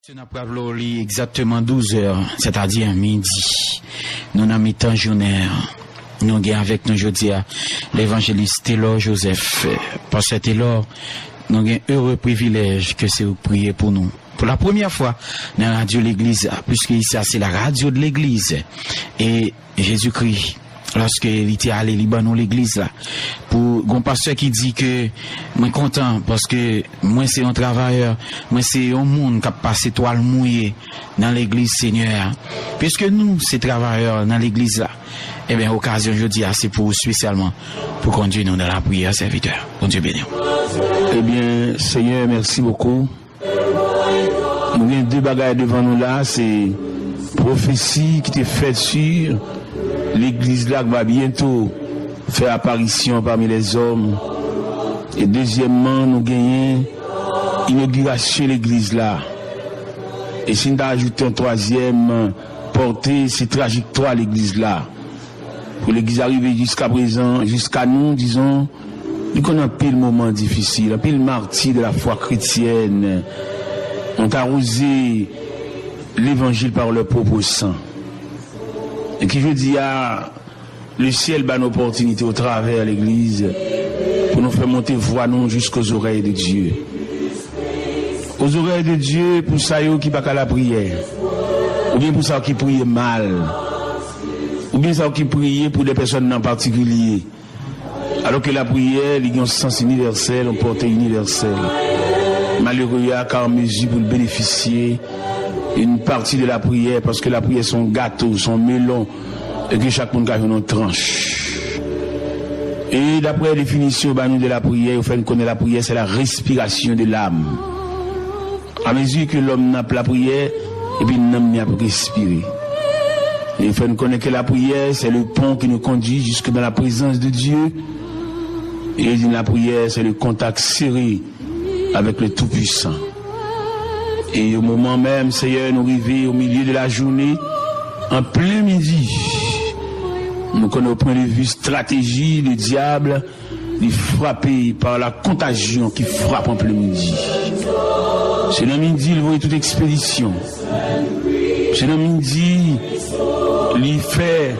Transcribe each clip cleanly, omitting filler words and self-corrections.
Nous avons exactement 12 heures, c'est-à-dire midi. Nous avons mis temps journée. Nous avons avec nous aujourd'hui l'évangéliste Taylor Joseph. Pasteur Taylor, nous avons un heureux privilège que c'est vous prier pour nous. Pour la première fois dans la radio de l'église, puisque ici c'est la radio de l'église. Et Jésus-Christ, lorsque il était allé Libanon l'église là, pour un pasteur qui dit que moi content parce que moi c'est un travailleur, moi c'est un monde qui a passé toile mouillée dans l'église Seigneur. Puisque nous c'est travailleurs dans l'église là, eh bien occasion jeudi c'est pour spécialement pour conduire nous dans la prière serviteur. Bon Dieu béni. Eh bien Seigneur, merci beaucoup. Nous avons deux bagages devant nous là, c'est prophétie qui était faite sur l'église là qui va bientôt faire apparition parmi les hommes. Et deuxièmement, nous gagnons inauguration de l'église là. Et si nous ajoutons un troisième, porter ces trajectoires à l'église là. Pour l'église arriver jusqu'à présent, jusqu'à nous, disons, nous connaissons pile moment difficile, pile martyr de la foi chrétienne. On a arrosé l'évangile par leur propre sang. Et qui je dis à le ciel bat une opportunité au travers de l'église pour nous faire monter voix nous jusqu'aux oreilles de Dieu. Aux oreilles de Dieu pour ça qui pas qu'à la prière. Ou bien pour ça qui prie mal. Ou bien ça qui prie pour des personnes en particulier. Alors que la prière, il y a un sens universel, une portée universelle. Malheureux, il y a qu'à mesure pour bénéficier une partie de la prière, parce que la prière son gâteau, son melon, et que chaque monde a une tranche. Et d'après la définition de la prière, vous faites connaître la prière, c'est la respiration de l'âme. À mesure que l'homme n'a pas la prière, et puis l'homme n'a pas respirer. Et vous faites connaître que la prière, c'est le pont qui nous conduit jusque dans la présence de Dieu. Et la prière, c'est le contact serré avec le Tout-Puissant. Et au moment même, Seigneur, nous arrivons au milieu de la journée, en plein midi. Nous connaissons au point de vue stratégie, le diable, il est frappé par la contagion qui frappe en plein midi. C'est le midi, il voit toute expédition. C'est le midi, il fait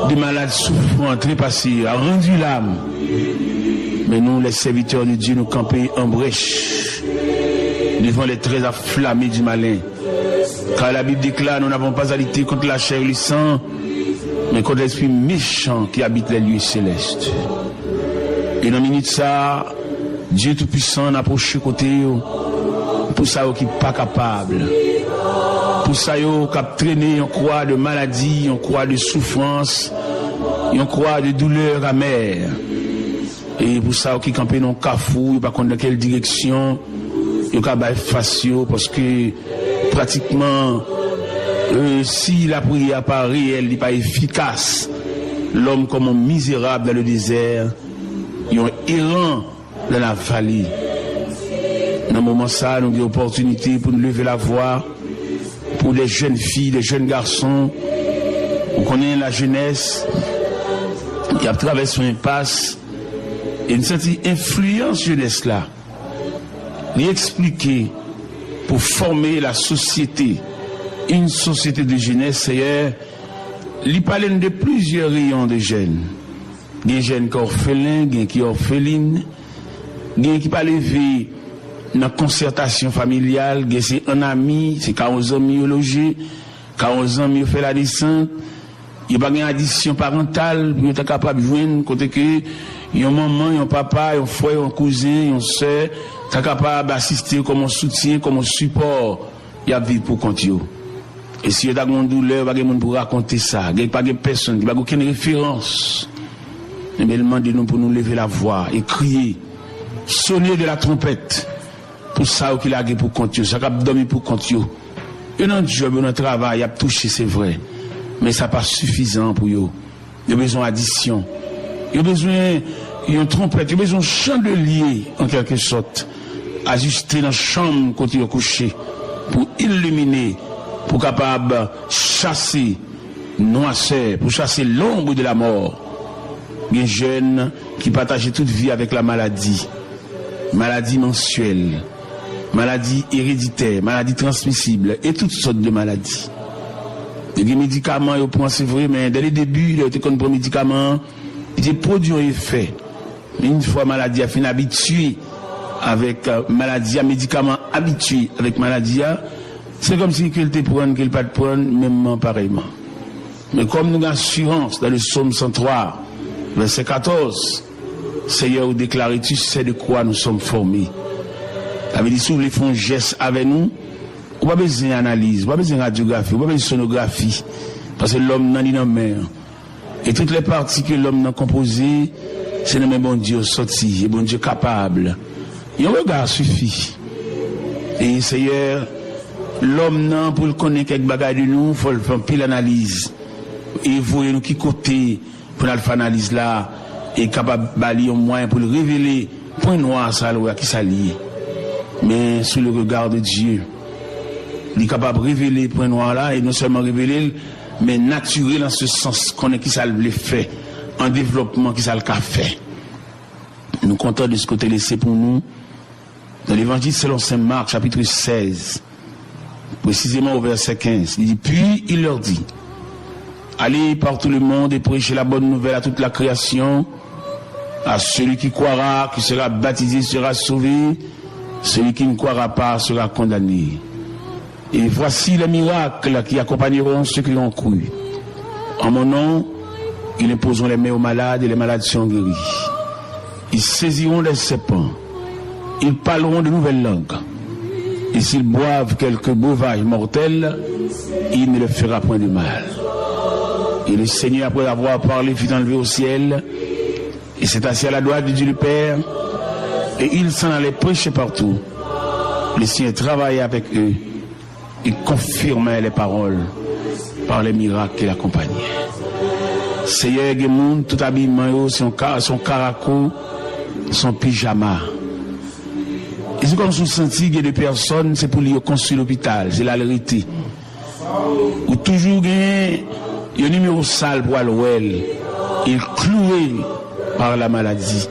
des malades souffrants, trépassés, a rendu l'âme. Mais nous, les serviteurs de Dieu, nous campons en brèche devant les traits afflammés du malin. Car la Bible déclare, nous n'avons pas à lutter contre la chair et le sang, mais contre l'esprit méchant qui habite les lieux célestes. Et dans une minute ça, Dieu Tout-Puissant n'a approché côté pour ça qui n'est pas capable. Pour ça qui a traîné en croix de maladie, en croix de souffrance, en croix de douleur amère. Et pour ça qui campé dans le cafou, pas contre quelle direction, il y a pas facile parce que pratiquement si la prière n'est pas réelle, n'est pas efficace, l'homme comme un misérable dans le désert, il est errant dans la vallée. Dans ce moment ça, nous avons l'opportunité pour nous lever la voix pour les jeunes filles, les jeunes garçons. On connaît la jeunesse, il a traversé une impasse. Et une certaine influence jeunesse là, lui expliquer pour former la société, une société de jeunesse, c'est lui parler de plusieurs rayons de jeunes. Il y a des jeunes qui sont orphelins, il y a qui sont orphelines, il y a qui pas levé dans la concertation familiale, il y a un ami, c'est 40 ans mieux logé, 40 ans mieux fait la descente, il n'y a pas une addition parentale, pour être capable de joindre côté que il y a un maman, un papa, un frère, un cousin, un soeur, qui est capable d'assister comme un soutien, comme un support, il y a vie pour compte. Et si il y a une douleur, il n'y a pas de pour raconter ça, il n'y a pas de personne, il n'y a aucune référence. Mais il demande nous pour nous lever la voix et crier, sonner de la trompette, pour ça qu'il a pour compte, ça a dormi pour compte. Il y a un job, un travail, il y a touché, c'est vrai, mais ça n'est pas suffisant pour eux. Il y a besoin d'addition. Il y a besoin d'une trompette, il y a besoin d'un chandelier, en quelque sorte, ajusté dans la chambre quand il est couché, pour illuminer, pour capable chasser noirceur, pour chasser l'ombre de la mort. Il y a des jeunes qui partagent toute vie avec la maladie mensuelle. maladies héréditaires, maladies transmissibles et toutes sortes de maladies. Il y a des médicaments, ils prennent, c'est vrai, mais dès le début, il y a des médicaments, ils produisent un effet. Mais une fois maladie a fini habituée avec maladie, médicaments habitués avec maladie, c'est comme si qu'elle te prenne, qu'elle pas te prenne, même pareillement. Mais comme nous avons assurance dans le psaume 103, verset 14, Seigneur, vous déclarez, tu sais de quoi nous sommes formés. Ça veut dire, si vous voulez faire un geste avec nous, vous n'avez pas besoin d'analyse, vous n'avez pas besoin de radiographie, vous n'avez pas besoin de sonographie. Parce que l'homme n'a ni dans mer. Et toutes les parties que l'homme a composées, c'est le même bon Dieu sorti, et bon Dieu capable. Et un regard suffit. Et Seigneur, l'homme n'a pour le connaître quelque bagage de nous, il faut faire une pile analyse. Et vous, nous qui côté pour la faire analyse là, et capable de balayer un moyen pour le révéler, point noir, ça, qui s'allie. Mais sous le regard de Dieu, il est capable de révéler point noir là, et non seulement révéler, mais naturel dans ce sens, qu'on est qui ça le fait, en développement qui ça le fait. Nous comptons de ce côté laissé pour nous, dans l'évangile selon saint Marc, chapitre 16, précisément au verset 15, il dit, puis il leur dit, allez par tout le monde et prêchez la bonne nouvelle à toute la création, à celui qui croira, qui sera baptisé, sera sauvé, celui qui ne croira pas sera condamné. Et voici les miracles qui accompagneront ceux qui ont cru. En mon nom, ils imposeront les mains aux malades et les malades seront guéris. Ils saisiront les serpents. Ils parleront de nouvelles langues. Et s'ils boivent quelques breuvages mortels, il ne leur fera point de mal. Et le Seigneur, après avoir parlé, fut enlevé au ciel, et s'est assis à la droite de Dieu le Père, et il s'en allait prêcher partout. Le Seigneur travaillait avec eux, et confirmait les paroles par les miracles qui l'accompagnaient. Seigneur, Gemoun, tout habillement, son caraco, son pyjama. Et c'est comme si on sentit qu'il y a des personnes, c'est pour lui construire l'hôpital, c'est la vérité. Ou toujours gagner un numéro sale pour l'ouel, il cloué par la maladie.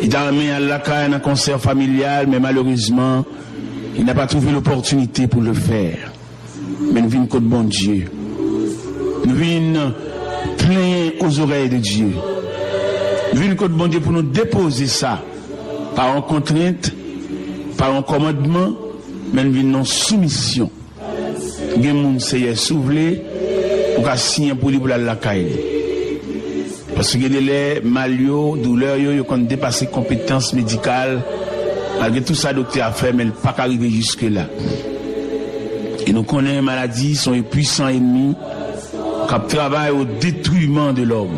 Il a amené à la caille un concert familial, mais malheureusement, il n'a pas trouvé l'opportunité pour le faire. Mais nous venons contre bon Dieu. Nous venons plein aux oreilles de Dieu. Nous venons contre bon Dieu pour nous déposer ça par une contrainte, par un commandement, mais nous venons en soumission. Nous avons soufflé pour qu'à signer pour lui pour la caille. Parce que les malio, douleurs, ils ont dépassé compétences médicales. Malgré tout ça, le docteur a fait, mais il n'a pas arrivé jusque-là. Et nous connaissons les maladies, sont les puissants ennemis qui travaillent au détruisement de l'homme.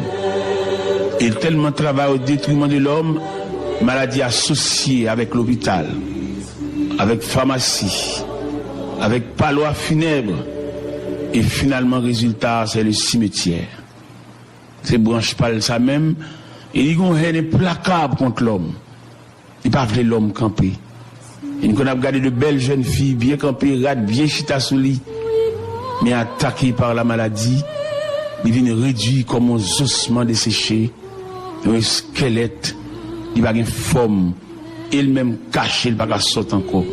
Et tellement travaillent au détruisement de l'homme, maladies associées avec l'hôpital, avec pharmacie, avec palois funèbres. Et finalement, résultat, c'est le cimetière. Ces branches parlent ça même. Et ils ont une haine implacable contre l'homme. Ils ne peuvent pas l'homme camper. Et nous avons regardé de belles jeunes filles, bien campées, rades, bien chita sous lit, mais attaquées par la maladie. Ils viennent réduits comme aux ossements desséchés, un squelette, ils n'ont pas de forme, ils-mêmes cachés, ils n'ont pas de sortir encore.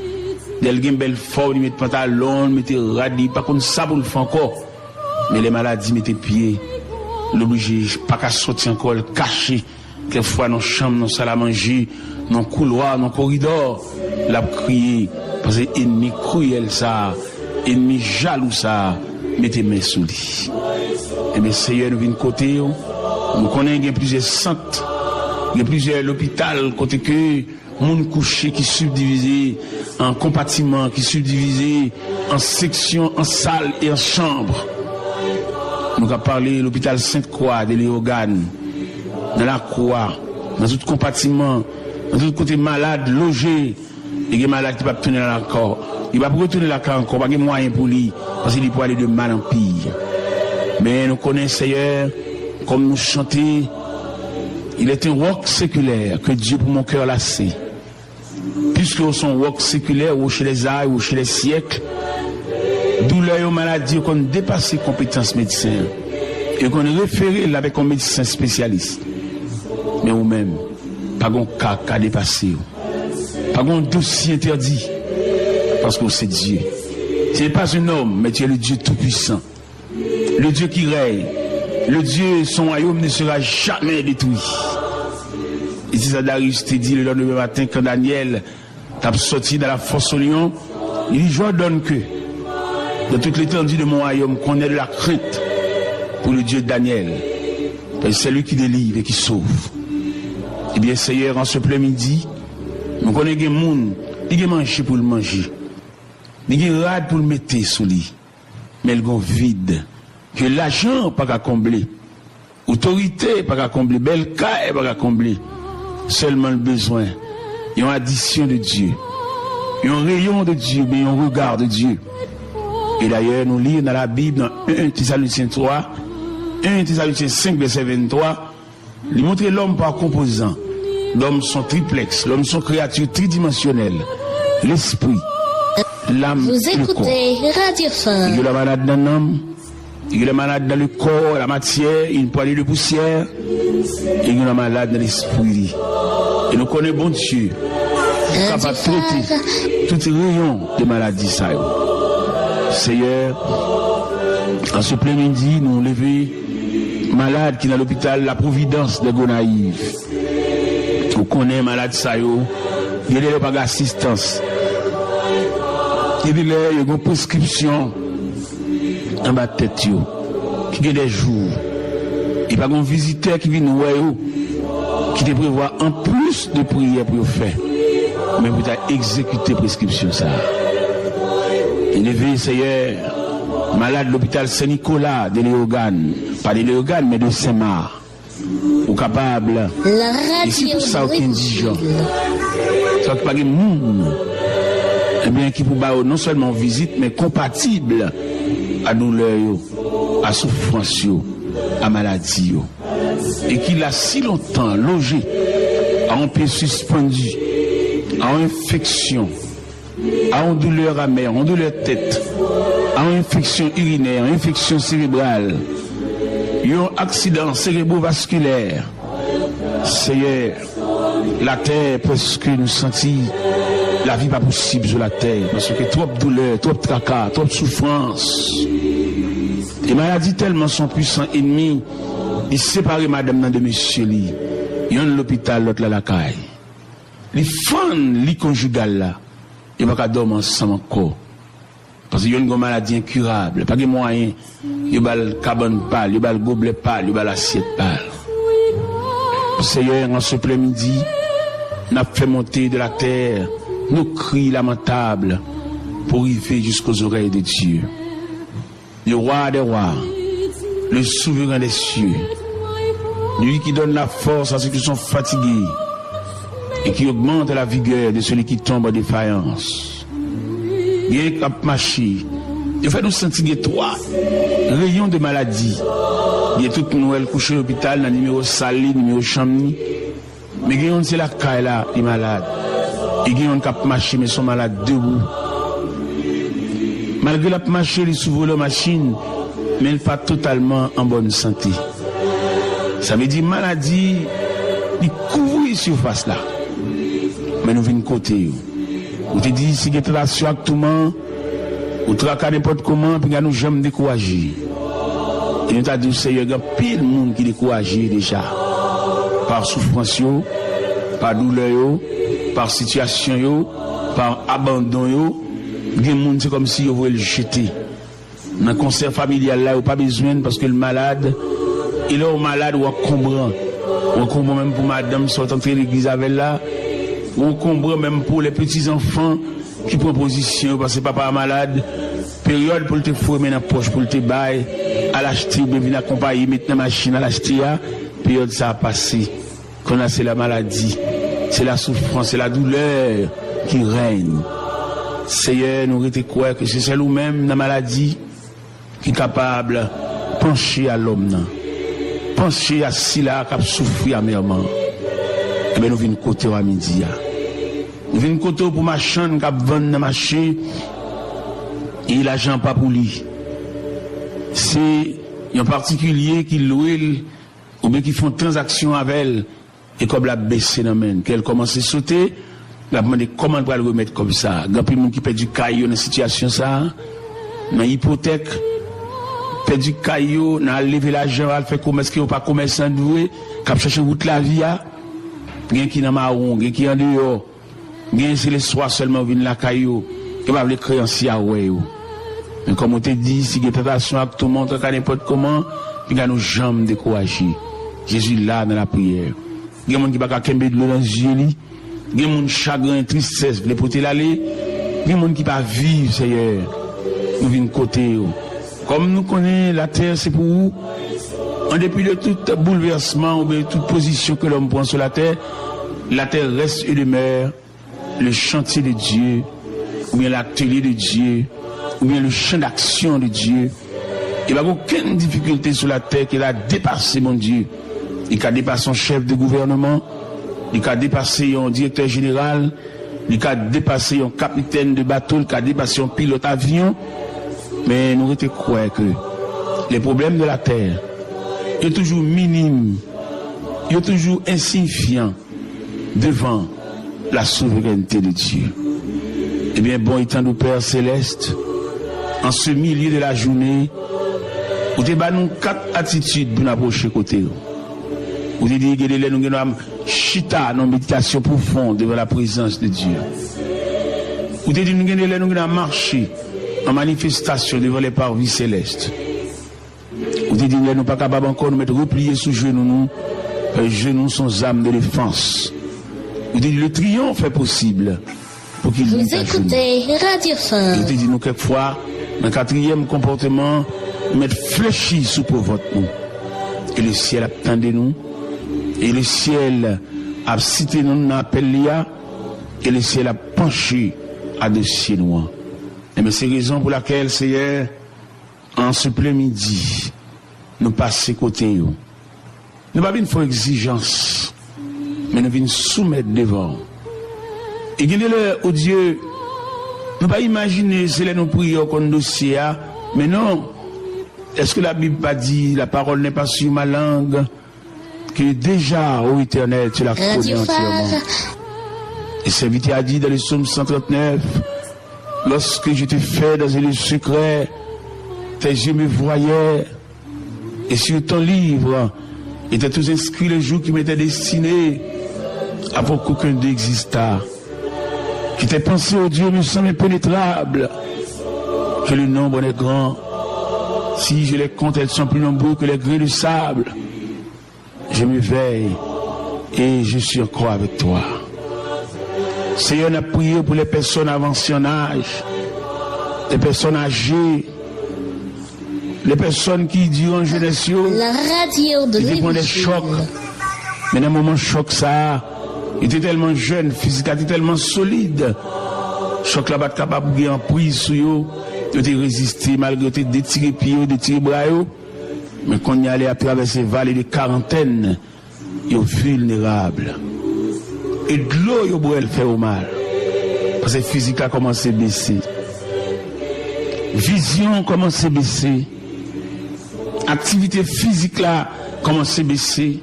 Ils ont une belle forme, ils mettent pantalon, ils mettent radis, pas comme ça pour le faire encore. Mais les maladies mettent pieds, l'obligé, pas qu'à sortir encore, caché, quelquefois dans la chambre, dans la salle à manger, dans le couloir, dans le corridor, l'a crié, parce que l'ennemi cruel ça, ennemi jaloux ça, mettez main sous lui. Et bien, Seigneur, nous venons de côté, nous connaissons plusieurs centres, il y a plusieurs hôpitaux, côté que, monde couché qui subdivisé en compartiments, qui subdivisé en sections, en salles et en chambres. Nous avons parlé de l'hôpital Sainte-Croix de Léogane, dans la Croix, dans tout compartiment, dans tout côté malade, logé, et des malades qui ne peuvent pas retourner dans le corps. Il ne va pas retourner dans le corps encore, il n'y a pas de moyen pour lui, parce qu'il peut aller de mal en pire. Mais nous connaissons, Seigneur, comme nous chantons, il est un roc séculaire que Dieu pour mon cœur l'a sait. Puisque son roc séculaire, ou chez les âges, ou chez les siècles, douleur et maladie, qu'on dépasse les compétences médecines, et qu'on référé avec un médecin spécialiste. Mais ou même, pas un cas dépassé, pas un dossier interdit, parce que c'est Dieu. Tu n'es pas un homme, mais tu es le Dieu Tout-Puissant. Le Dieu qui règne. Le Dieu, son royaume ne sera jamais détruit. Et c'est ça Darius te dit le lendemain matin quand Daniel t'a sorti de la force au lion. Il dit, j'ordonne que de toute l'étendue de mon royaume qu'on ait de la crainte pour le Dieu de Daniel. Parce que c'est lui qui délivre et qui sauve. Eh bien, Seigneur, en ce plein midi, nous connaissons des gens qui mangent pour le manger. Il y a rade pour le mettre sous lit. Mais il y a vide. Que l'argent n'est pas qu'à combler. L'autorité n'est pas qu'à combler. Bel cas n'est pas qu'à combler. Seulement le besoin. Il y a une addition de Dieu. Il y a un rayon de Dieu, mais il y a un regard de Dieu. Et d'ailleurs, nous lisons dans la Bible, dans 1 Thessaloniciens 3, 1 Thessaloniciens 5, verset 23, il montre l'homme par composant. L'homme sont triplex, l'homme sont créatures tridimensionnelles. L'esprit, l'âme, vous le corps. écoutez Radio Phare. Il y a la malade dans l'âme, il y a la malade dans le corps, la matière, une poignée de poussière, et il y a la malade dans l'esprit. Et nous connaissons bon Dieu, capable de traiter tout rayon de maladie. Seigneur, en ce plein midi, nous levons malade qui est dans l'hôpital La Providence de Gonaïve. Nous connaissons malade ça, il y a pas d'assistance. Il y a une prescription en bas de tête, qui a des jours. Il n'y a pas un visiteur qui vient nous voir, qui te prévoit en plus de prières pour faire. Mais vous avez exécuté la prescription ça. Élevé, Seigneur, malade de l'hôpital Saint-Nicolas de Léogane, pas de Léogane, mais de Saint-Marc, ou capable, La et c'est radio pour ça aucun indigent, ça pas de monde, eh bien, qui peut non seulement visite, mais compatible à douleur, à souffrance, à maladie, et qu'il a si longtemps logé, à un pied suspendu, à une infection, à une douleur amère, une douleur tête, à une infection urinaire, une infection cérébrale, un accident cérébrovasculaire. Seigneur, la terre, presque nous sentit la vie pas possible sur la terre, parce que trop de douleur, trop de tracas, trop de souffrance. Les maladies tellement sont puissants ennemis, ils séparent madame de monsieur li. Il y a l'hôpital, l'autre la caille. Les fans, les conjugales là. Il n'y a pas qu'à dormir ensemble encore. Parce qu'il y a une maladie incurable. Pas de moyens. Il y a le cabane pâle, il y a le gobelet pâle, il y a l'assiette pâle. Seigneur, en ce plein midi, nous avons fait monter de la terre nos cris lamentables pour arriver jusqu'aux oreilles de Dieu. Le roi des rois, le souverain des cieux, lui qui donne la force à ceux qui sont fatigués, et qui augmente la vigueur de celui qui tombe en défaillance. Il y a un marché. Il fait nous sentir trois rayons de maladie. Il y a tout Noël couché à l'hôpital, dans le numéro Sali, numéro Chamni. Mais il y a c'est la caille là, il est malade. Il y a un cap marché, mais ils sont malades debout. Malgré la marché, ils s'ouvrent la machine, mais ils ne sont pas totalement en bonne santé. Ça veut dire maladie, il couvre la surface là. Mais nous venons côté. On te dit, si tu es relation avec tout le monde, ou tu as n'importe comment, puis nous jamais découragés. Et nous t'avons dit, Seigneur, il y a pile de monde qui est découragé déjà. Par souffrance, par douleur, par situation, par abandon. Il y a des gens, c'est comme si ils voulaient le jeter. Dans le concert familial là, il n'y a pas besoin parce que le malade, il est malade ou encombrant. On comprend même pour madame qui sont entrées à l'église avec là. On comprend même pour les petits-enfants qui prennent position parce que papa est malade. Période pour te former dans la poche, pour te bailler, à l'acheter, bien venir accompagner, mettre dans la machine à l'acheter. Période ça a passé. Quand c'est la maladie, c'est la souffrance, c'est la douleur qui règne. Seigneur, nous avons croire que c'est celle ou même la maladie qui est capable de pencher à l'homme. Pencher à si là qui a souffert amèrement. Eh bien, nous venons côté à midi. Nous venons côté pour ma chaîne qui a vendu dans le marché. Et l'argent pas pour lui. C'est un particulier qui loue ou bien qui font transaction avec elle. Et comme la baisse dans main, qu'elle commence à sauter, La demande comment on va le remettre comme ça. Il y a des gens qui perdent du caillou dans une situation ça, dans l'hypothèque, perdent du caillou, dans lever l'argent, à faire commerce qui n'a pas commerce en doué, qui a cherché route la vie, il y a qui dans marron, il y a qui en dehors, il y a c'est les soirs seulement viennent la caillou, qui va les créanciers à ouais. Mais comme on te dit, si il y a tentation à tout le monde, n'importe comment, il y a nos jambes découragées. Jésus là dans la prière. Il y a des gens qui ne peuvent pas de l'eau dans les yeux. Il y a des gens qui chagrin, tristesse, les porter l'aller. Il y a des gens qui ne peuvent pas vivre, Seigneur. Nous venons côté. Comme nous connaissons la terre, c'est pour vous. En dépit de tout bouleversement ou de toute position que l'homme prend sur la terre reste et demeure le chantier de Dieu, ou bien l'atelier de Dieu, ou bien le champ d'action de Dieu. Il n'y a aucune difficulté sur la terre qu'il a dépassé, mon Dieu. Il a dépassé son chef de gouvernement, il a dépassé un directeur général, il a dépassé un capitaine de bateau, il a dépassé un pilote avion. Mais nous étions croire que les problèmes de la terre sont toujours minimes, ils sont toujours insignifiants devant la souveraineté de Dieu. Eh bien, bon étant nous, Père Céleste, en ce milieu de la journée, vous avez nous 4 attitudes pour nous approcher côté. Vous avez dit que nous avons chita dans méditation profonde devant la présence de Dieu. Vous avez dit que nous avons marché en manifestation devant les parvis célestes. Vous avez dit que nous ne sommes pas capables encore de nous mettre repliés sous genoux, les genoux sont âmes de défense. Vous avez dit que le triomphe est possible pour qu'il vous écoutez Radio Fin. Vous avez dit nous quelquefois, dans le 4e comportement, mettre fléchi sous pour votre nous. Et le ciel attendait nous. Et le ciel a cité nous dans l'appel là. Et le ciel a penché à dessus nous. Et mais c'est la raison pour laquelle, Seigneur, en ce plein midi, nous passons côté. Nous ne pas une fois exigence, mais nous venons soumettre devant. Et qu'il est là, au Dieu, nous ne pas imaginer, c'est là nous prions comme dossier, mais non. Est-ce que la Bible pas dit, la parole n'est pas sur ma langue, que déjà, ô Éternel, tu la connais entièrement. Et serviteur a dit dans le psaume 139, lorsque je te fais dans un lieu secret, tes yeux me voyaient, et sur ton livre, étaient tous inscrits les jours qui m'étaient destinés, avant qu'aucun d'eux existât. Que tes pensées, ô Dieu, me semblent impénétrables, que le nombre est grand. Si je les compte, elles sont plus nombreuses que les grains de sable. Je me veille et je suis encore avec toi. Seigneur, on a prié pour les personnes avancées en âge, les personnes âgées, les personnes qui durant jeunesse, la radio de ils prennent des chocs. Mais dans un moment choc, ça, ils étaient tellement jeunes, physiquement, ils étaient tellement solides. Choc là-bas, capable de gagner en prise sur eux. Ils ont résisté malgré des tirs pieds, des tirs bras. Mais quand on y allait à travers ces vallées de quarantaine, ils sont vulnérables. Et de l'eau, ils ont fait au mal. Parce que le physique a commencé à baisser. Vision a commencé à baisser. Activité physique là a commencé à baisser.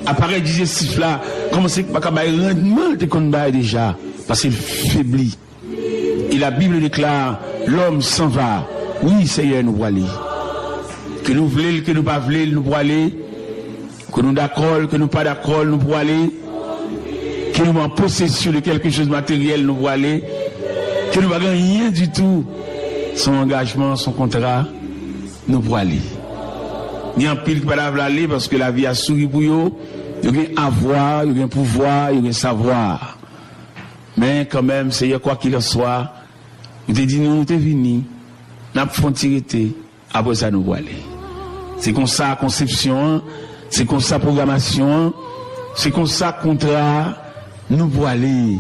Appareil digestif là a commencé à faire rendement de qu'on déjà. Parce qu'il faiblit. Et la Bible déclare, l'homme s'en va. Oui, Seigneur, nous voulons aller. Que nous voulons, que nous ne voulons pas, nous voulons aller. Que nous d'accord, que nous pas d'accord, nous voulons aller. Que nous en possession de quelque chose de matériel, nous voulons aller. Que nous n'avons rien du tout. Son engagement, son contrat, nous voulons aller. Il y a un pile qui ne va pas aller parce que la vie a souri pour eux. Il y a un avoir, il y a un pouvoir, il y a un savoir. Mais quand même, Seigneur, quoi qu'il en soit, nous te dit, nous te venus, nous avons tiré, après ça, nous voulons aller. C'est comme ça, conception, c'est comme ça, programmation, c'est comme ça, contrat, nous voulons aller.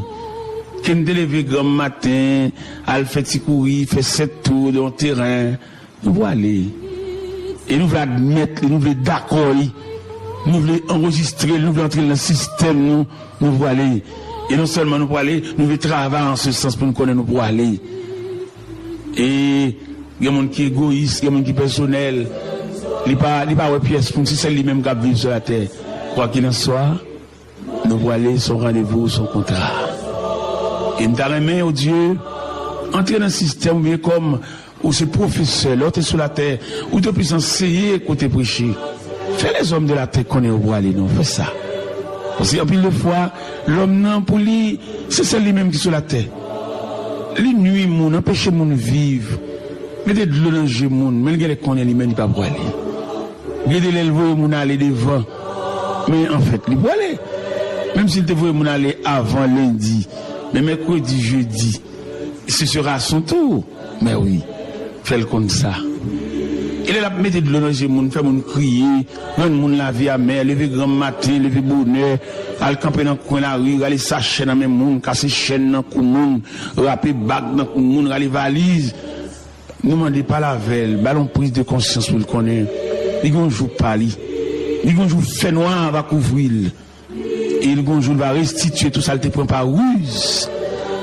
Quand nous te levons grand matin, à faire petit courir, faire 7 tours dans le terrain, nous voulons aller. Et nous voulons admettre, nous voulons d'accord, nous voulons enregistrer, nous voulons entrer dans le système, nous voulons aller. Et non seulement nous pour aller, nous voulons travailler en ce sens pour nous connaître, nous pour aller. Et il y a des gens qui sont égoïstes, il y a des gens qui sont personnels. Il n'y a pas de pièce pour nous, si c'est lui-même qui vit sur la terre. Quoi qu'il en soit, nous pour aller son rendez-vous, son contrat. Et nous t'arrêtons au Dieu, entrer dans le système, bien comme, ou ce professeur, l'autre est sur la terre, ou tu peux enseigner, côté prêcher. Fais les hommes de la terre qu'on est au bois, non, fais ça. Parce qu'en pile de fois, l'homme, non, pour lui, c'est celle lui-même qui est sur la terre. Les nuits, moun, empêcher moun vivre. Mettez de l'eau dans le moun, mais les qu'on est lui-même, il pas pour aller. Mettez l'élevé, moun aller devant. Mais en fait, il peut aller. Même s'il te voulait moun aller avant lundi, mais mercredi, jeudi, ce sera son tour. Mais oui, fais-le comme ça. Il est là, mettez de l'eau dans le moun, fait moun crier, rendre moun la vie à mer, lever grand matin, lever bonheur, aller camper dans le coin de la rue, aller s'acheter dans le moun, casser chaîne dans le moun, rapper bague dans le moun, aller valise. Ne demandez pas la veille, ballon prise de conscience pour le connaître. Il y a un jour pas lui. Il y a un jour fait noir va couvrir. Et il y a un jour va restituer tout ça, il te prend par ruse.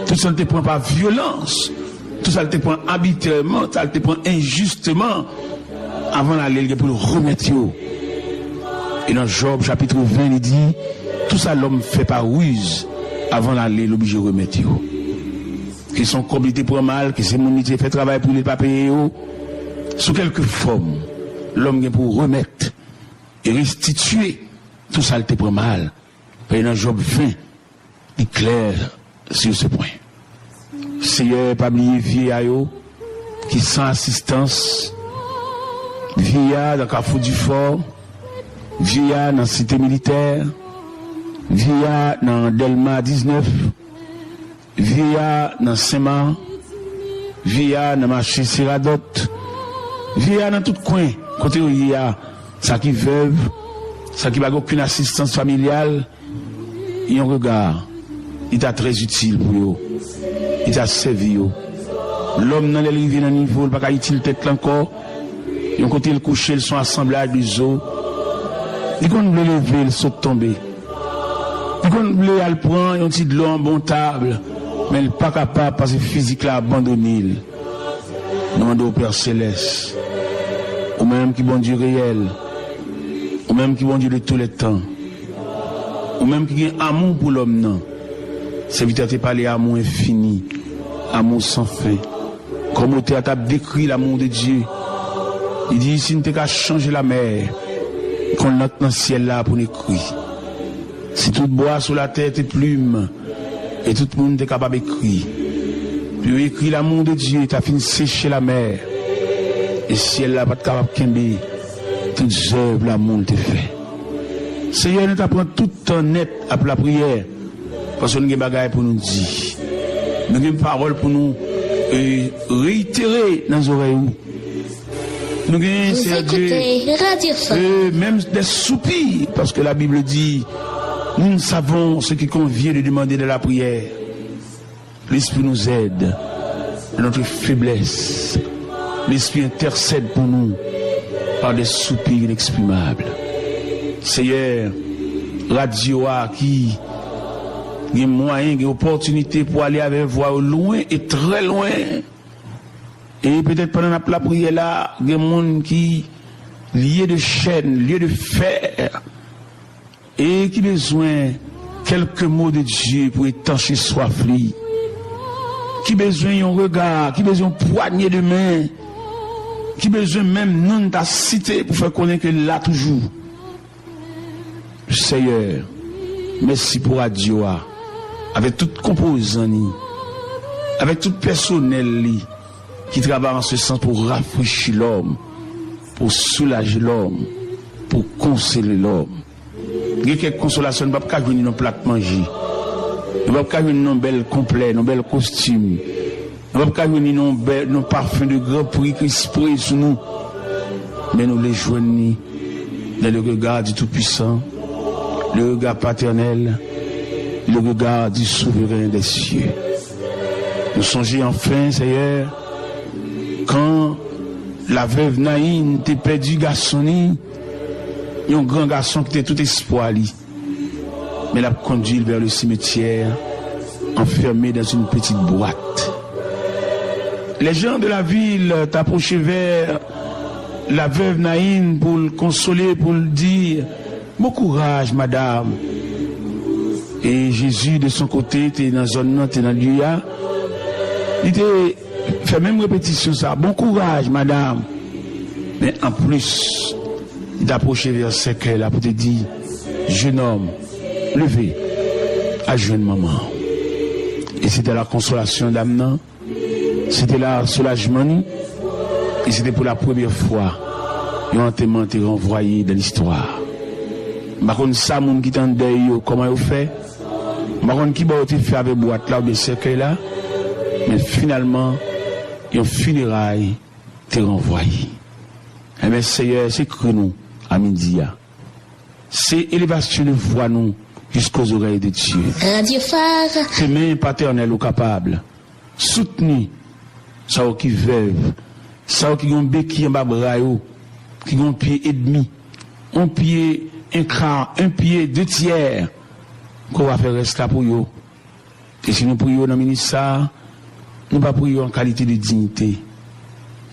Tout ça, il te prend par violence. Tout ça, il te prend arbitrairement, ça, il te prend injustement. Avant d'aller, pour le remettre. Et dans Job, chapitre 20, il dit, tout ça, l'homme fait par ruse. Avant d'aller, l'obligé de remettre. Qui sont compliqués pour mal, qui c'est mon métier, fait travail pour les papiers. Sous quelque forme, l'homme vient pour remettre et restituer tout ça, il te prend mal. Et dans Job 20, il est clair sur ce point. Seigneur, pas oublier vieillard qui sans assistance, vieillard dans Carrefour du Fort, vieillard dans la cité militaire, vieillard dans Delma 19, vieillard dans Saint-Marc, vieillard dans marché Siradot, vieillard dans tout coin, côté où il y a ça qui veuve, ça qui n'a aucune assistance familiale, il y a un regard, il est très utile pour eux, il a servi eux. L'homme dans les rivières dans le niveau, il n'a pas utile tête encore, il y a un côté le coucher, ils sont assemblage des os, il compte le lever, ils sont tombés. Il compte le aller prendre, il y a un petit de l'eau en bon table, mais il n'est pas capable parce que physique l'a abandonné. Demande au Père Céleste, au même qui bon Dieu réel, au même qui bon Dieu de tous les temps, au même qui a amour pour l'homme, non. C'est vite à te parler amour infini, amour sans fin. Comme tu as décrit l'amour de Dieu, il dit, si nous t'as changer la mer, qu'on note dans le ciel là pour nous écrire. Si tout bois sur la tête et plume, et tout le monde est capable d'écrire. Puis écrit l'amour de Dieu, tu as fini de sécher la mer. Et si elle n'a pas de capable de kembe, toutes œuvres l'amour te fait. Seigneur, nous t'apprend tout le temps net après la prière. Parce que nous avons des bagailles pour nous dire. Nous avons des paroles pour nous réitérer dans nos oreilles. Nous avons, Vous écoutez Radio Fun. même des soupirs, parce que la Bible dit, nous savons ce qui convient de demander de la prière. L'Esprit nous aide dans notre faiblesse. L'Esprit intercède pour nous par des soupirs inexprimables. Seigneur, Radio A qui a des moyens, des opportunités pour aller avec voix loin et très loin. Et peut-être pendant la prière là, il y a des gens qui liés de chaînes, liés de fer, et qui ont besoin quelques mots de Dieu pour étancher soif, qui ont besoin d'un regard, qui ont besoin d'une poignée de main, qui ont besoin même non de ta cité pour faire connaître que là toujours. Seigneur, merci pour Radio A, avec tout composant, avec tout personnel qui travaille en ce sens pour rafraîchir l'homme, pour soulager l'homme, pour consoler l'homme. Il y a quelques consolations, ne peut pas venir dans plat manger. Ne peut pas venir dans bel complet, dans bel costume. Ne peut pas venir dans parfum de grand prix qui spray sur nous. Mais nous les joignons dans le regard du Tout-Puissant, le regard paternel, le regard du souverain des cieux. Nous songeons enfin, Seigneur, quand la veuve Naïn t'a perdu garçon, un grand garçon qui était tout espoir, mais l'a conduit vers le cimetière, enfermé dans une petite boîte. Les gens de la ville t'approchaient vers la veuve Naïn pour le consoler, pour le dire, bon courage, madame. Et Jésus, de son côté, était dans la zone, était dans le lieu. Il était fait même répétition ça. Bon courage, madame. Mais en plus, il t'approchait vers ce qu'elle a pour te dire, jeune homme, levez, à jeune maman. Et c'était la consolation d'âme, c'était le soulagement, et c'était pour la première fois, ils ont été renvoyés dans l'histoire. Par contre, ça, mon qui t'en deuil, comment ils ont fait? Par contre, qui va fait avec boîte là, ou bien cercueil là? Mais finalement, ils ont funérailles, t'es renvoyé. Eh bien, Seigneur, c'est que nous, à midi, c'est élévation de voix nous jusqu'aux oreilles de Dieu. Radio Phare. Tes mains paternelles ou capables. Soutenir ça qui veuve, ça qui ont béquille en bas bras, qui ont pied et demi, un pied, un quart, un pied, 2/3, qu'on va faire rester là pour eux. Et si nous prions dans le ministère, nous ne pas prions en qualité de dignité.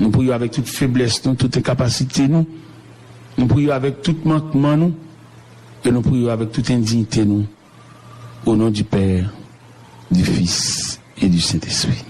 Nous prions avec toute faiblesse, nous, toute capacité, nous. Nous prions avec tout manquement, nous. Et nous prions avec toute indignité, nous. Au nom du Père, du Fils et du Saint-Esprit.